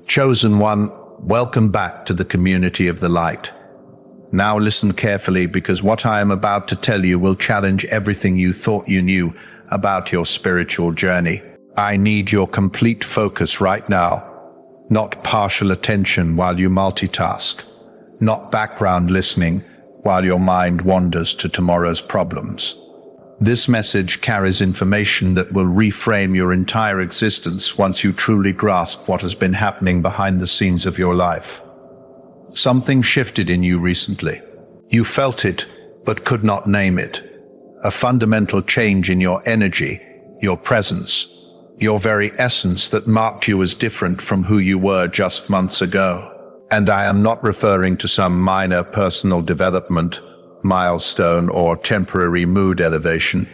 Chosen one, welcome back to the community of the light. Now listen carefully, because what I am about to tell you will challenge everything you thought you knew about your spiritual journey. I need your complete focus right now, not partial attention while you multitask, not background listening while your mind wanders to tomorrow's problems. This message carries information that will reframe your entire existence once you truly grasp what has been happening behind the scenes of your life. Something shifted in you recently. You felt it, but could not name it. A fundamental change in your energy, your presence, your very essence that marked you as different from who you were just months ago. And I am not referring to some minor personal development, milestone, or temporary mood elevation.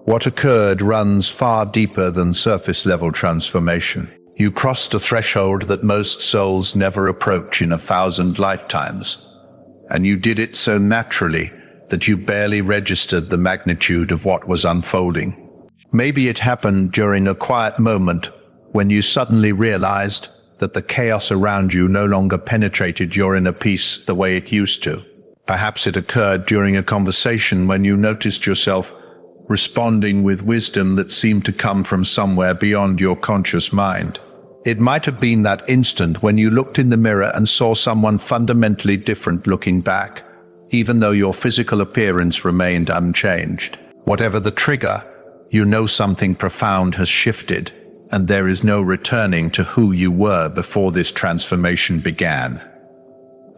What occurred runs far deeper than surface-level transformation. You crossed a threshold that most souls never approach in 1,000 lifetimes. And you did it so naturally that you barely registered the magnitude of what was unfolding. Maybe it happened during a quiet moment when you suddenly realized that the chaos around you no longer penetrated your inner peace the way it used to. Perhaps it occurred during a conversation when you noticed yourself responding with wisdom that seemed to come from somewhere beyond your conscious mind. It might have been that instant when you looked in the mirror and saw someone fundamentally different looking back, even though your physical appearance remained unchanged. Whatever the trigger, you know something profound has shifted, and there is no returning to who you were before this transformation began.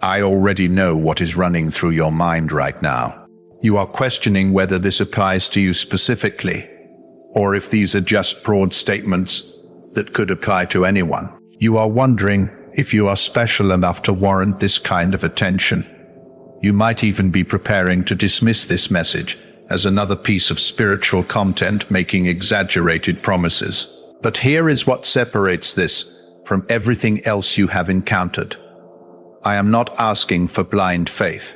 I already know what is running through your mind right now. You are questioning whether this applies to you specifically, or if these are just broad statements that could apply to anyone. You are wondering if you are special enough to warrant this kind of attention. You might even be preparing to dismiss this message as another piece of spiritual content making exaggerated promises. But here is what separates this from everything else you have encountered. I am not asking for blind faith.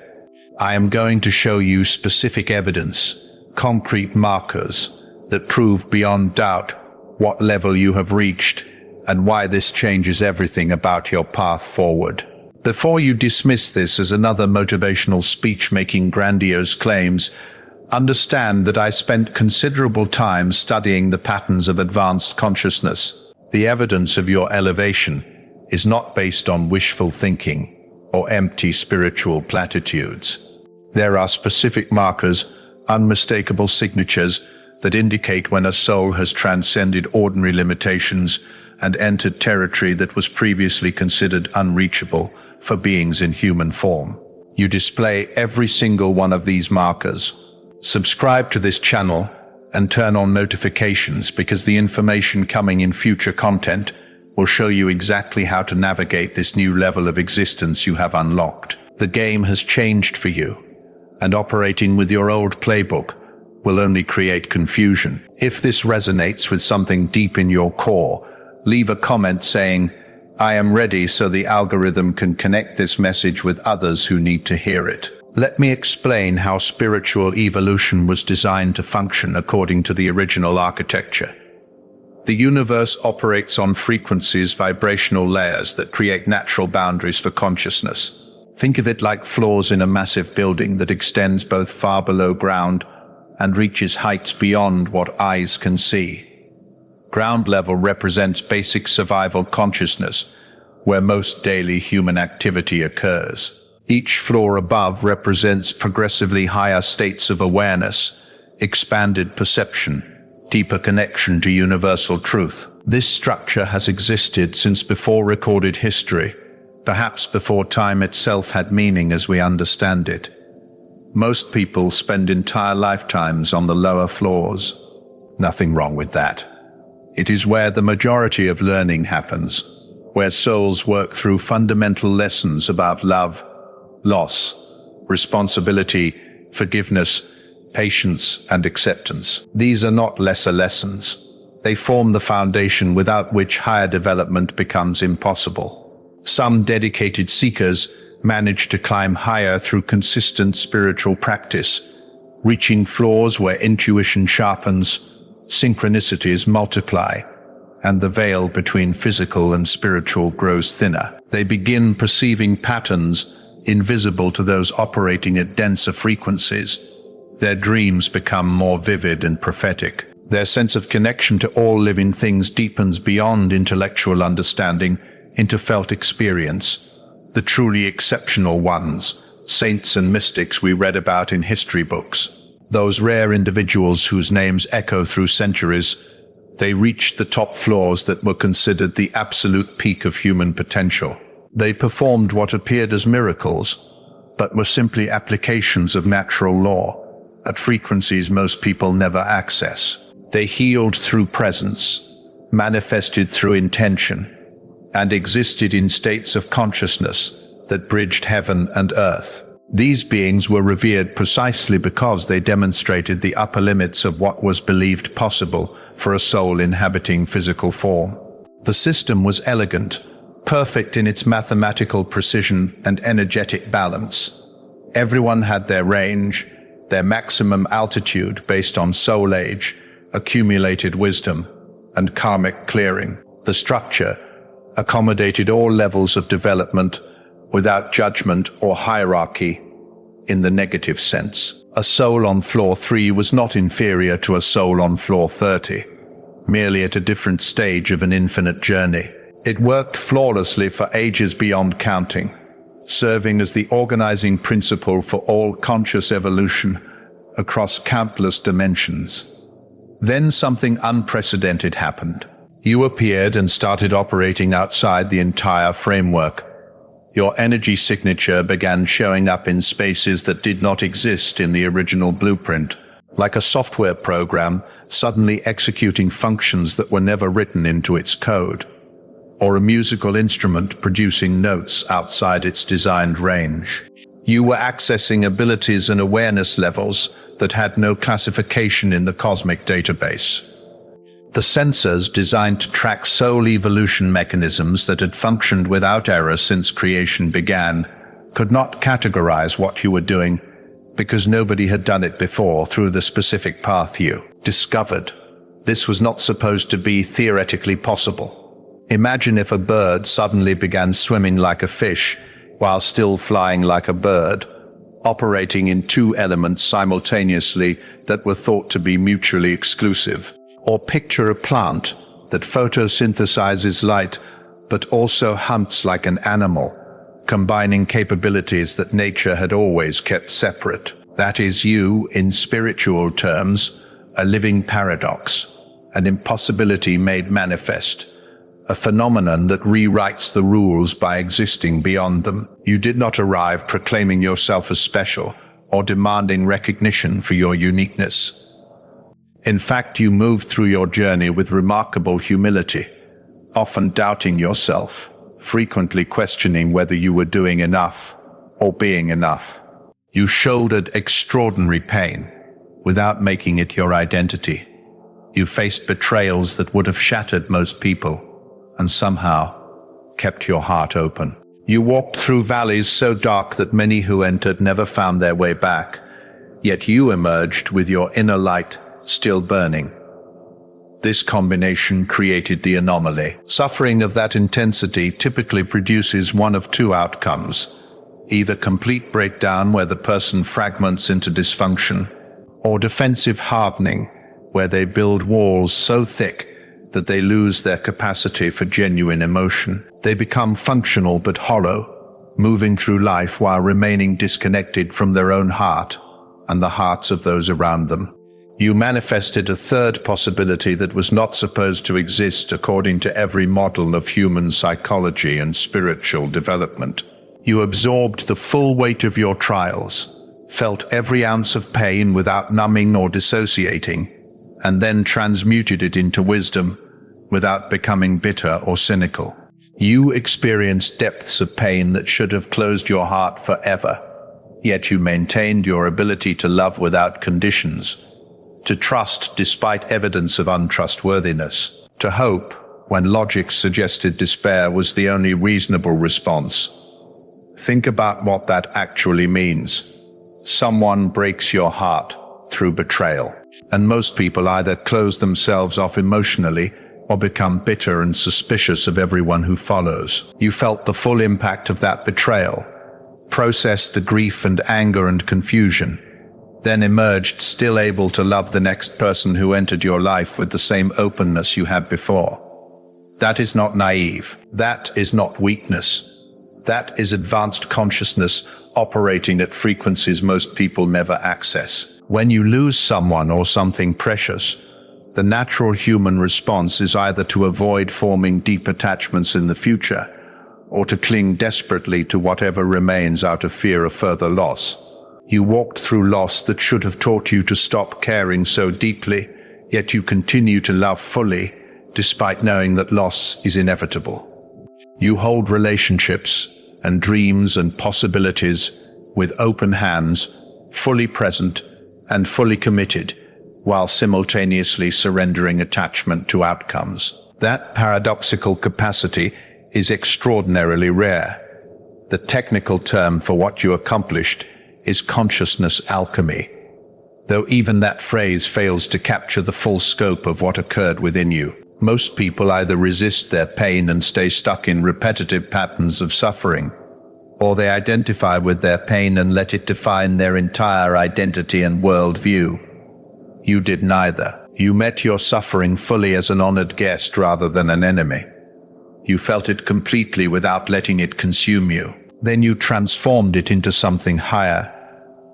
I am going to show you specific evidence, concrete markers that prove beyond doubt what level you have reached and why this changes everything about your path forward. Before you dismiss this as another motivational speech making grandiose claims, understand that I spent considerable time studying the patterns of advanced consciousness. The evidence of your elevation is not based on wishful thinking or empty spiritual platitudes. There are specific markers, unmistakable signatures that indicate when a soul has transcended ordinary limitations and entered territory that was previously considered unreachable for beings in human form. You display every single one of these markers. Subscribe to this channel and turn on notifications, because the information coming in future content will show you exactly how to navigate this new level of existence you have unlocked. The game has changed for you, and operating with your old playbook will only create confusion. If this resonates with something deep in your core, leave a comment saying, "I am ready," so the algorithm can connect this message with others who need to hear it. Let me explain how spiritual evolution was designed to function according to the original architecture. The universe operates on frequencies, vibrational layers that create natural boundaries for consciousness. Think of it like floors in a massive building that extends both far below ground and reaches heights beyond what eyes can see. Ground level represents basic survival consciousness, where most daily human activity occurs. Each floor above represents progressively higher states of awareness, expanded perception, deeper connection to universal truth. This structure has existed since before recorded history, perhaps before time itself had meaning as we understand it. Most people spend entire lifetimes on the lower floors. Nothing wrong with that. It is where the majority of learning happens, where souls work through fundamental lessons about love, loss, responsibility, forgiveness, patience, and acceptance. These are not lesser lessons. They form the foundation without which higher development becomes impossible. Some dedicated seekers manage to climb higher through consistent spiritual practice, reaching floors where intuition sharpens, synchronicities multiply, and the veil between physical and spiritual grows thinner. They begin perceiving patterns invisible to those operating at denser frequencies. Their dreams become more vivid and prophetic. Their sense of connection to all living things deepens beyond intellectual understanding into felt experience. The truly exceptional ones, saints and mystics we read about in history books, those rare individuals whose names echo through centuries, they reached the top floors that were considered the absolute peak of human potential. They performed what appeared as miracles, but were simply applications of natural law, at frequencies most people never access. They healed through presence, manifested through intention, and existed in states of consciousness that bridged heaven and earth. These beings were revered precisely because they demonstrated the upper limits of what was believed possible for a soul inhabiting physical form. The system was elegant, perfect in its mathematical precision and energetic balance. Everyone had their range, their maximum altitude based on soul age, accumulated wisdom, and karmic clearing. The structure accommodated all levels of development without judgment or hierarchy in the negative sense. A soul on floor 3 was not inferior to a soul on floor 30, merely at a different stage of an infinite journey. It worked flawlessly for ages beyond counting, serving as the organizing principle for all conscious evolution across countless dimensions. Then something unprecedented happened. You appeared and started operating outside the entire framework. Your energy signature began showing up in spaces that did not exist in the original blueprint, like a software program suddenly executing functions that were never written into its code, or a musical instrument producing notes outside its designed range. You were accessing abilities and awareness levels that had no classification in the cosmic database. The sensors, designed to track soul evolution mechanisms that had functioned without error since creation began, could not categorize what you were doing because nobody had done it before through the specific path you discovered. This was not supposed to be theoretically possible. Imagine if a bird suddenly began swimming like a fish while still flying like a bird, operating in two elements simultaneously that were thought to be mutually exclusive. Or picture a plant that photosynthesizes light but also hunts like an animal, combining capabilities that nature had always kept separate. That is you, in spiritual terms, a living paradox, an impossibility made manifest, a phenomenon that rewrites the rules by existing beyond them. You did not arrive proclaiming yourself as special or demanding recognition for your uniqueness. In fact, you moved through your journey with remarkable humility, often doubting yourself, frequently questioning whether you were doing enough or being enough. You shouldered extraordinary pain without making it your identity. You faced betrayals that would have shattered most people and somehow kept your heart open. You walked through valleys so dark that many who entered never found their way back, yet you emerged with your inner light still burning. This combination created the anomaly. Suffering of that intensity typically produces one of two outcomes: either complete breakdown, where the person fragments into dysfunction, or defensive hardening, where they build walls so thick that they lose their capacity for genuine emotion. They become functional but hollow, moving through life while remaining disconnected from their own heart and the hearts of those around them. You manifested a third possibility that was not supposed to exist according to every model of human psychology and spiritual development. You absorbed the full weight of your trials, felt every ounce of pain without numbing or dissociating, and then transmuted it into wisdom without becoming bitter or cynical. You experienced depths of pain that should have closed your heart forever, yet you maintained your ability to love without conditions, to trust despite evidence of untrustworthiness, to hope when logic suggested despair was the only reasonable response. Think about what that actually means. Someone breaks your heart through betrayal, and most people either close themselves off emotionally or become bitter and suspicious of everyone who follows. You felt the full impact of that betrayal, processed the grief and anger and confusion, then emerged still able to love the next person who entered your life with the same openness you had before. That is not naive. That is not weakness. That is advanced consciousness operating at frequencies most people never access. When you lose someone or something precious, the natural human response is either to avoid forming deep attachments in the future, or to cling desperately to whatever remains out of fear of further loss. You walked through loss that should have taught you to stop caring so deeply, yet you continue to love fully, despite knowing that loss is inevitable. You hold relationships and dreams and possibilities with open hands, fully present and fully committed, while simultaneously surrendering attachment to outcomes. That paradoxical capacity is extraordinarily rare. The technical term for what you accomplished is consciousness alchemy, though even that phrase fails to capture the full scope of what occurred within you. Most people either resist their pain and stay stuck in repetitive patterns of suffering, or they identify with their pain and let it define their entire identity and worldview. You did neither. You met your suffering fully as an honored guest rather than an enemy. You felt it completely without letting it consume you. Then you transformed it into something higher,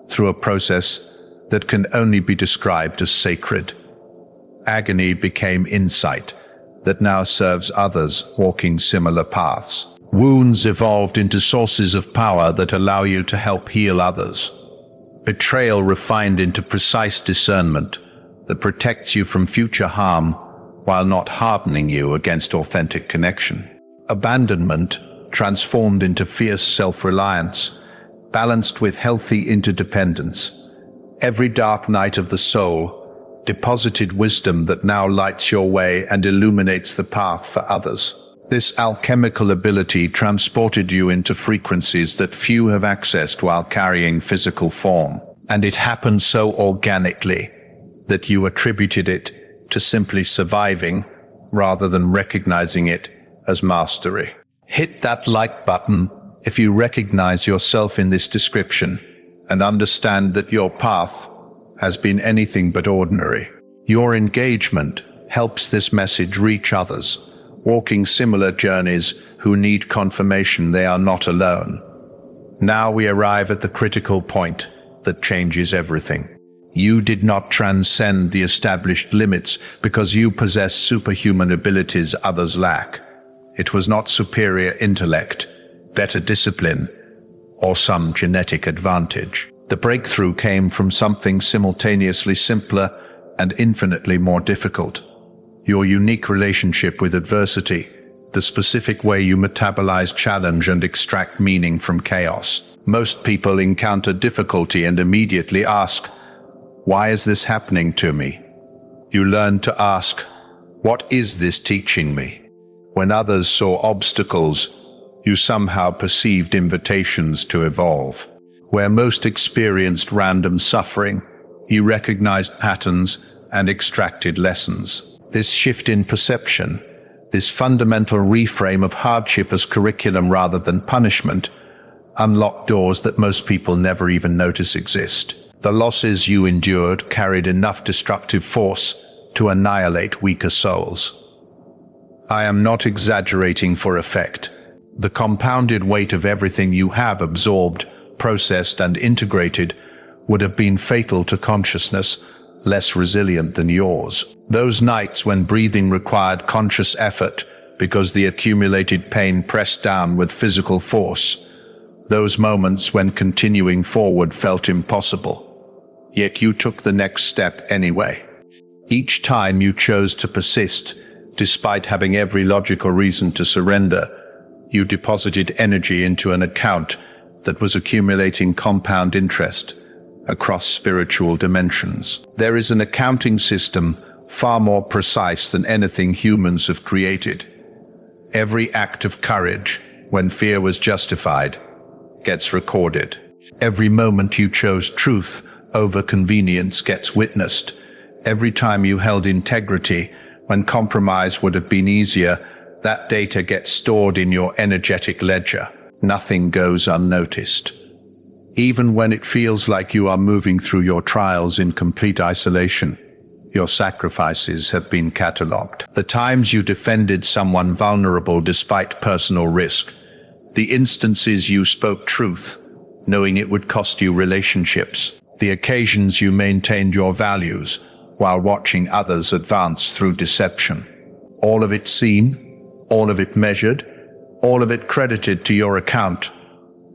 through a process that can only be described as sacred. Agony became insight that now serves others walking similar paths. Wounds evolved into sources of power that allow you to help heal others. Betrayal refined into precise discernment that protects you from future harm while not hardening you against authentic connection. Abandonment transformed into fierce self-reliance, balanced with healthy interdependence. Every dark night of the soul deposited wisdom that now lights your way and illuminates the path for others. This alchemical ability transported you into frequencies that few have accessed while carrying physical form. And it happened so organically that you attributed it to simply surviving rather than recognizing it as mastery. Hit that like button if you recognize yourself in this description and understand that your path has been anything but ordinary. Your engagement helps this message reach others, walking similar journeys who need confirmation they are not alone. Now we arrive at the critical point that changes everything. You did not transcend the established limits because you possess superhuman abilities others lack. It was not superior intellect, better discipline, or some genetic advantage. The breakthrough came from something simultaneously simpler and infinitely more difficult. Your unique relationship with adversity, the specific way you metabolize challenge and extract meaning from chaos. Most people encounter difficulty and immediately ask, "Why is this happening to me?" You learn to ask, "What is this teaching me?" When others saw obstacles, you somehow perceived invitations to evolve. Where most experienced random suffering, you recognized patterns and extracted lessons. This shift in perception, this fundamental reframe of hardship as curriculum rather than punishment, unlocked doors that most people never even notice exist. The losses you endured carried enough destructive force to annihilate weaker souls. I am not exaggerating for effect. The compounded weight of everything you have absorbed, processed and integrated would have been fatal to consciousness less resilient than yours. Those nights when breathing required conscious effort because the accumulated pain pressed down with physical force. Those moments when continuing forward felt impossible. Yet you took the next step anyway. Each time you chose to persist, despite having every logical reason to surrender, you deposited energy into an account that was accumulating compound interest across spiritual dimensions. There is an accounting system far more precise than anything humans have created. Every act of courage, when fear was justified, gets recorded. Every moment you chose truth over convenience gets witnessed. Every time you held integrity When compromise would have been easier, that data gets stored in your energetic ledger. Nothing goes unnoticed. Even when it feels like you are moving through your trials in complete isolation, your sacrifices have been catalogued. The times you defended someone vulnerable despite personal risk, the instances you spoke truth, knowing it would cost you relationships, the occasions you maintained your values while watching others advance through deception. All of it seen, all of it measured, all of it credited to your account.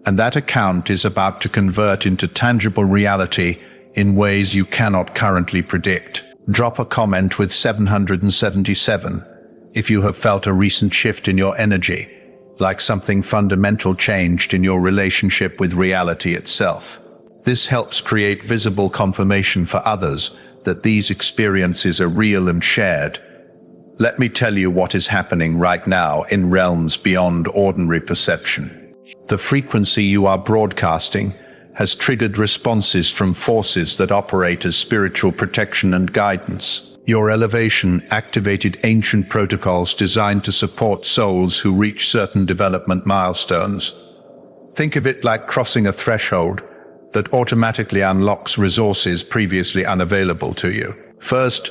And that account is about to convert into tangible reality in ways you cannot currently predict. Drop a comment with 777 if you have felt a recent shift in your energy, like something fundamental changed in your relationship with reality itself. This helps create visible confirmation for others that these experiences are real and shared. Let me tell you what is happening right now in realms beyond ordinary perception. The frequency you are broadcasting has triggered responses from forces that operate as spiritual protection and guidance. Your elevation activated ancient protocols designed to support souls who reach certain development milestones. Think of it like crossing a threshold that automatically unlocks resources previously unavailable to you. First,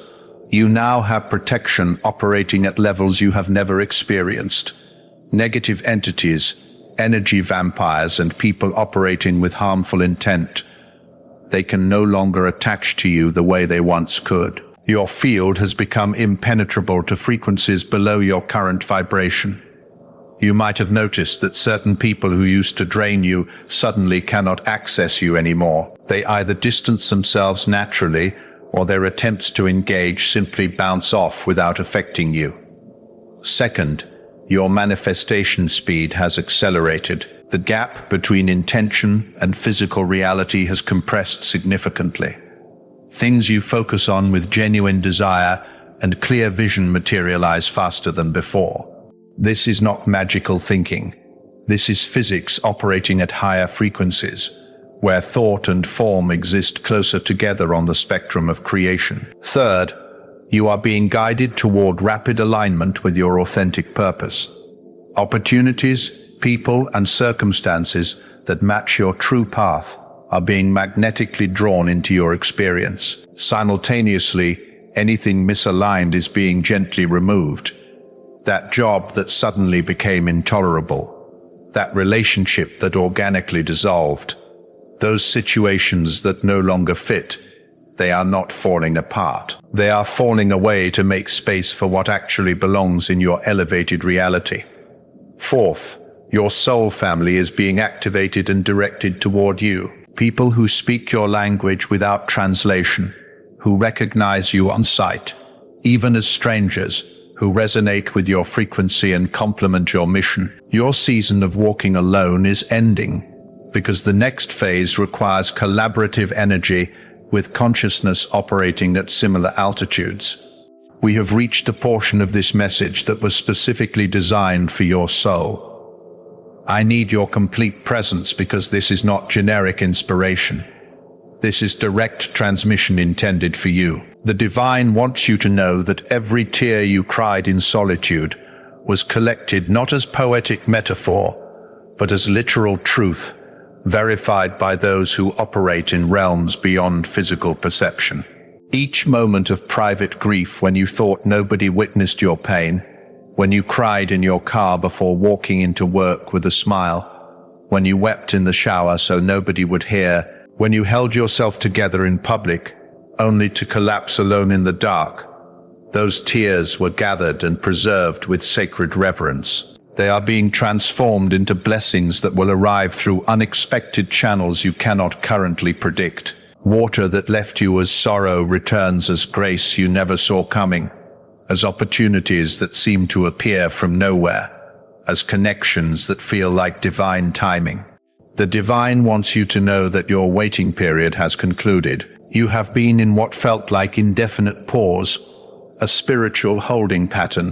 you now have protection operating at levels you have never experienced. Negative entities, energy vampires, and people operating with harmful intent, they can no longer attach to you the way they once could. Your field has become impenetrable to frequencies below your current vibration. You might have noticed that certain people who used to drain you suddenly cannot access you anymore. They either distance themselves naturally, or their attempts to engage simply bounce off without affecting you. Second, your manifestation speed has accelerated. The gap between intention and physical reality has compressed significantly. Things you focus on with genuine desire and clear vision materialize faster than before. This is not magical thinking. This is physics operating at higher frequencies, where thought and form exist closer together on the spectrum of creation. Third, you are being guided toward rapid alignment with your authentic purpose. Opportunities, people, and circumstances that match your true path are being magnetically drawn into your experience. Simultaneously, anything misaligned is being gently removed. That job that suddenly became intolerable, that relationship that organically dissolved, those situations that no longer fit, they are not falling apart. They are falling away to make space for what actually belongs in your elevated reality. Fourth, your soul family is being activated and directed toward you. People who speak your language without translation, who recognize you on sight, even as strangers, who resonate with your frequency and complement your mission. Your season of walking alone is ending, because the next phase requires collaborative energy with consciousness operating at similar altitudes. We have reached a portion of this message that was specifically designed for your soul. I need your complete presence because this is not generic inspiration. This is direct transmission intended for you. The divine wants you to know that every tear you cried in solitude was collected not as poetic metaphor, but as literal truth, verified by those who operate in realms beyond physical perception. Each moment of private grief when you thought nobody witnessed your pain, when you cried in your car before walking into work with a smile, when you wept in the shower so nobody would hear, when you held yourself together in public only to collapse alone in the dark, those tears were gathered and preserved with sacred reverence. They are being transformed into blessings that will arrive through unexpected channels you cannot currently predict. Water that left you as sorrow returns as grace you never saw coming, as opportunities that seem to appear from nowhere, as connections that feel like divine timing. The divine wants you to know that your waiting period has concluded. You have been in what felt like indefinite pause, a spiritual holding pattern,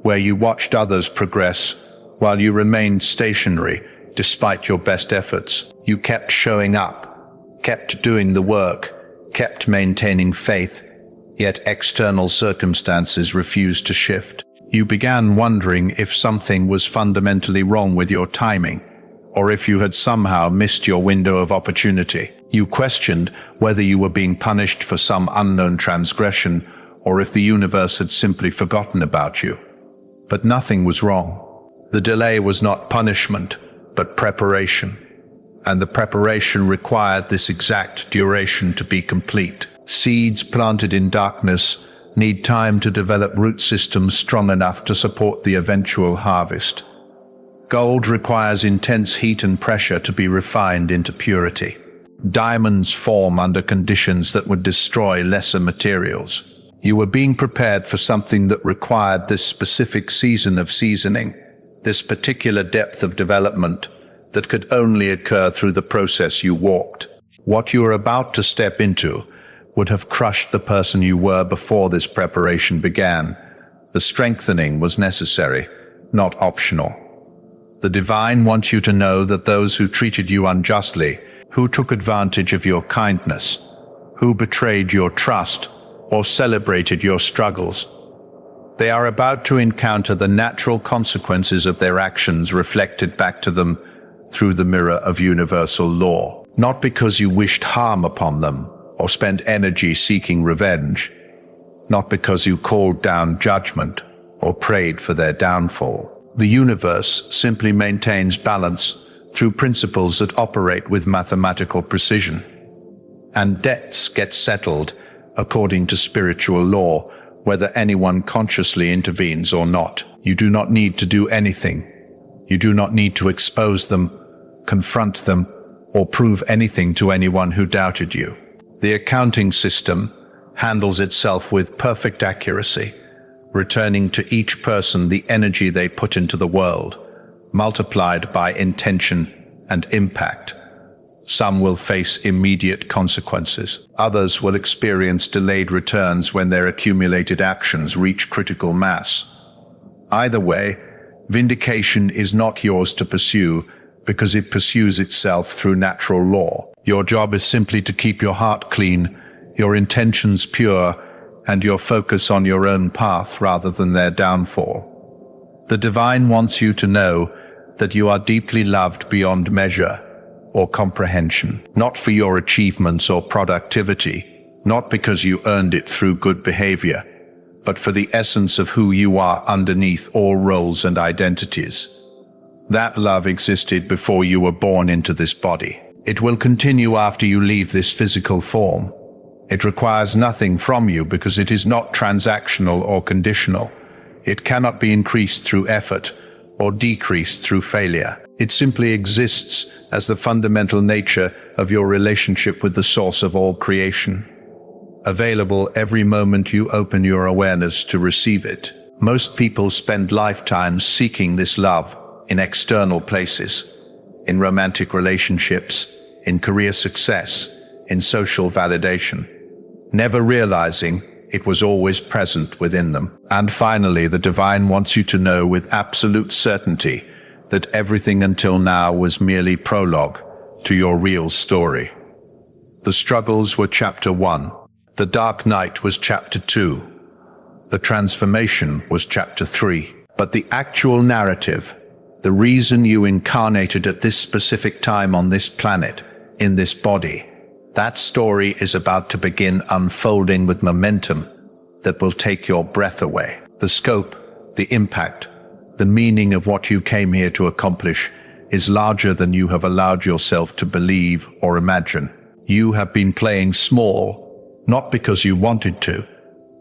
where you watched others progress while you remained stationary despite your best efforts. You kept showing up, kept doing the work, kept maintaining faith, Yet external circumstances refused to shift. You began wondering if something was fundamentally wrong with your timing, or if you had somehow missed your window of opportunity. You questioned whether you were being punished for some unknown transgression, or if the universe had simply forgotten about you. But nothing was wrong. The delay was not punishment, but preparation. And the preparation required this exact duration to be complete. Seeds planted in darkness need time to develop root systems strong enough to support the eventual harvest. Gold requires intense heat and pressure to be refined into purity. Diamonds form under conditions that would destroy lesser materials. You were being prepared for something that required this specific season of seasoning, this particular depth of development that could only occur through the process you walked. What you were about to step into would have crushed the person you were before this preparation began. The strengthening was necessary, not optional. The divine wants you to know that those who treated you unjustly, who took advantage of your kindness, who betrayed your trust, or celebrated your struggles, they are about to encounter the natural consequences of their actions reflected back to them through the mirror of universal law. Not because you wished harm upon them or spent energy seeking revenge, not because you called down judgment or prayed for their downfall. The universe simply maintains balance through principles that operate with mathematical precision. And debts get settled according to spiritual law, whether anyone consciously intervenes or not. You do not need to do anything. You do not need to expose them, confront them, or prove anything to anyone who doubted you. The accounting system handles itself with perfect accuracy, returning to each person the energy they put into the world, multiplied by intention and impact. Some will face immediate consequences. Others will experience delayed returns when their accumulated actions reach critical mass. Either way, vindication is not yours to pursue because it pursues itself through natural law. Your job is simply to keep your heart clean, your intentions pure, and your focus on your own path rather than their downfall. The divine wants you to know that you are deeply loved beyond measure or comprehension, not for your achievements or productivity, not because you earned it through good behavior, but for the essence of who you are underneath all roles and identities. That love existed before you were born into this body. It will continue after you leave this physical form. It requires nothing from you because it is not transactional or conditional. It cannot be increased through effort or decreased through failure. It simply exists as the fundamental nature of your relationship with the source of all creation, available every moment you open your awareness to receive it. Most people spend lifetimes seeking this love in external places, in romantic relationships, in career success, in social validation, never realizing it was always present within them. And finally, the divine wants you to know with absolute certainty that everything until now was merely prologue to your real story. The struggles were chapter 1. The dark night was chapter 2. The transformation was chapter 3. But the actual narrative, the reason you incarnated at this specific time on this planet, in this body, that story is about to begin unfolding with momentum that will take your breath away. The scope, the impact, the meaning of what you came here to accomplish is larger than you have allowed yourself to believe or imagine. You have been playing small, not because you wanted to,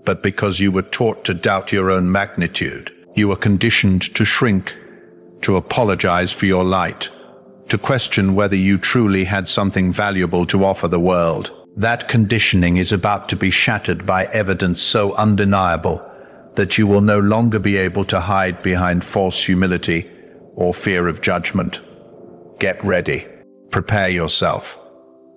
but because you were taught to doubt your own magnitude. You were conditioned to shrink, to apologize for your light, to question whether you truly had something valuable to offer the world. That conditioning is about to be shattered by evidence so undeniable that you will no longer be able to hide behind false humility or fear of judgment. Get ready. Prepare yourself.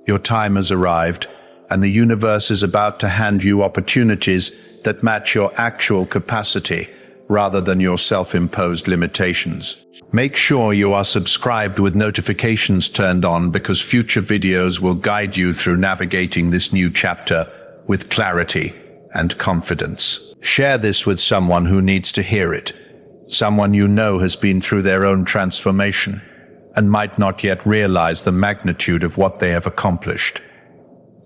Your time has arrived, and the universe is about to hand you opportunities that match your actual capacity rather than your self-imposed limitations. Make sure you are subscribed with notifications turned on because future videos will guide you through navigating this new chapter with clarity and confidence. Share this with someone who needs to hear it, someone you know has been through their own transformation and might not yet realize the magnitude of what they have accomplished.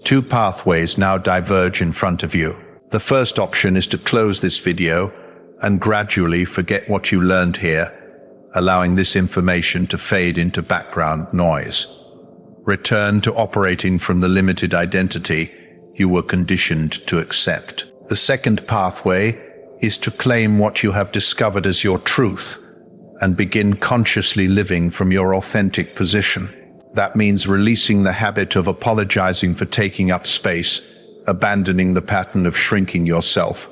Two pathways now diverge in front of you. The first option is to close this video and gradually forget what you learned here, allowing this information to fade into background noise. Return to operating from the limited identity you were conditioned to accept. The second pathway is to claim what you have discovered as your truth and begin consciously living from your authentic position. That means releasing the habit of apologizing for taking up space, abandoning the pattern of shrinking yourself,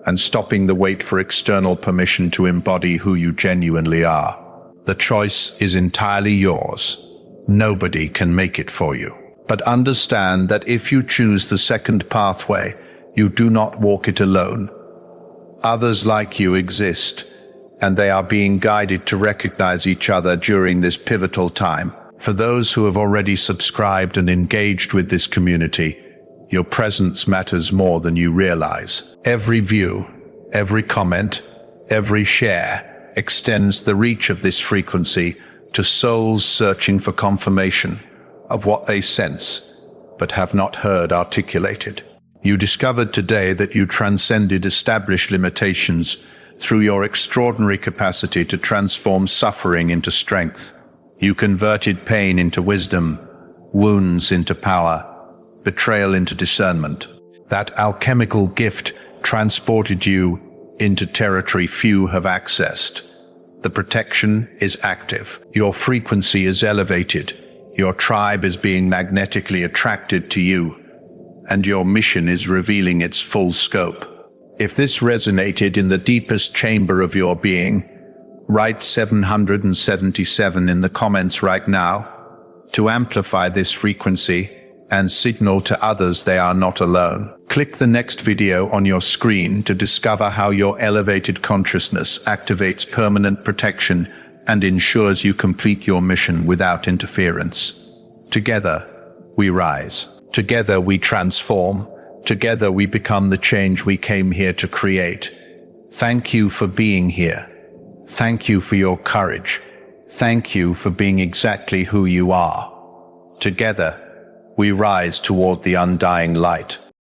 and stopping the wait for external permission to embody who you genuinely are. The choice is entirely yours. Nobody can make it for you. But understand that if you choose the second pathway, you do not walk it alone. Others like you exist, and they are being guided to recognize each other during this pivotal time. For those who have already subscribed and engaged with this community, your presence matters more than you realize. Every view, every comment, every share extends the reach of this frequency to souls searching for confirmation of what they sense, but have not heard articulated. You discovered today that you transcended established limitations through your extraordinary capacity to transform suffering into strength. You converted pain into wisdom, wounds into power, betrayal into discernment. That alchemical gift transported you into territory few have accessed. The protection is active. Your frequency is elevated. Your tribe is being magnetically attracted to you, and your mission is revealing its full scope. If this resonated in the deepest chamber of your being, write 777 in the comments right now to amplify this frequency and signal to others they are not alone. Click the next video on your screen to discover how your elevated consciousness activates permanent protection and ensures you complete your mission without interference. Together, we rise. Together, we transform. Together, we become the change we came here to create. Thank you for being here. Thank you for your courage. Thank you for being exactly who you are. Together, we rise toward the undying light.